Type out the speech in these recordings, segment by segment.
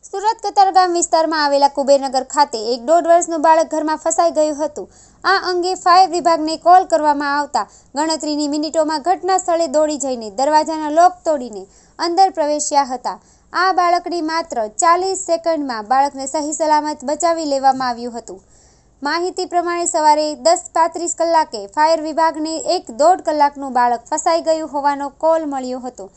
સુરત કતારગામ વિસ્તારમાં આવેલા કુબેરનગર ખાતે એક 1.5 વર્ષનું બાળક ઘરમાં ફસાઈ ગયું હતું। આ અંગે ફાયર વિભાગને કોલ કરવામાં આવતા ગણતરીની મિનિટોમાં ઘટના સ્થળે દોડી જઈને દરવાજાના લોક તોડીને અંદર પ્રવેશ્યા હતા। આ બાળકની માત્ર 40 સેકન્ડમાં બાળકને સહી સલામત બચાવી લેવામાં આવ્યું હતું। માહિતી પ્રમાણે સવારે 10:35 કલાકે ફાયર વિભાગને એક 1.5 કલાકનું બાળક ફસાઈ ગયું હોવાનો કોલ મળ્યો હતો।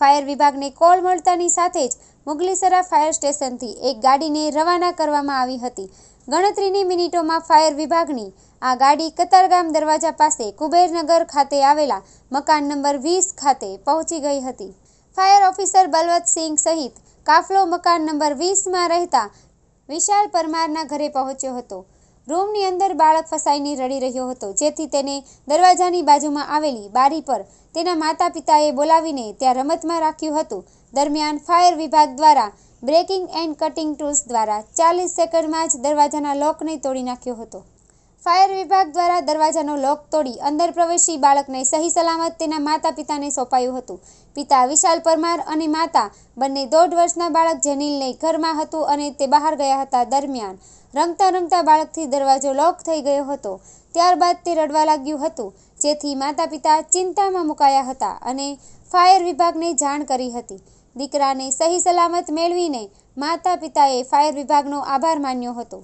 ફાયર વિભાગને કોલ મળતાની સાથે જ મુગલીસરા ફાયર સ્ટેશનથી એક ગાડીને રવાના કરવામાં આવી હતી। ગણતરીની મિનિટોમાં ફાયર વિભાગની આ ગાડી કતારગામ દરવાજા પાસે કુબેરનગર ખાતે આવેલા મકાન નંબર 20 ખાતે પહોંચી ગઈ હતી। ફાયર ઓફિસર બલવંતસિંહ સહિત કાફલો મકાન નંબર 20માં રહેતા વિશાલ પરમારના ઘરે પહોંચ્યો હતો। રૂમની અંદર બાળક ફસાઈને રડી રહ્યો હતો, જેથી તેને દરવાજાની બાજુમાં આવેલી બારી પર તેના માતા પિતાએ બોલાવીને ત્યાં રમતમાં રાખ્યું હતું। દરમિયાન ફાયર વિભાગ દ્વારા બ્રેકિંગ એન્ડ કટિંગ ટૂલ્સ દ્વારા 40 સેકન્ડમાં જ દરવાજાના લોકને તોડી નાખ્યો હતો। ફાયર વિભાગ દ્વારા દરવાજાનો લોક તોડી અંદર પ્રવેશી બાળકને સહી સલામત તેના માતા પિતાને સોંપાયું હતું। પિતા વિશાલ પરમાર અને માતા બંને 1.5 વર્ષના બાળક જેનિલને ઘરમાં હતું અને તે બહાર ગયા હતા। દરમિયાન રમતા રમતા બાળકથી દરવાજો લોક થઈ ગયો હતો। ત્યારબાદ તે રડવા લાગ્યું હતું, જેથી માતા પિતા ચિંતામાં મુકાયા હતા અને ફાયર વિભાગને જાણ કરી હતી। દીકરાને સહી સલામત મેળવીને માતા પિતાએ ફાયર વિભાગનો આભાર માન્યો હતો।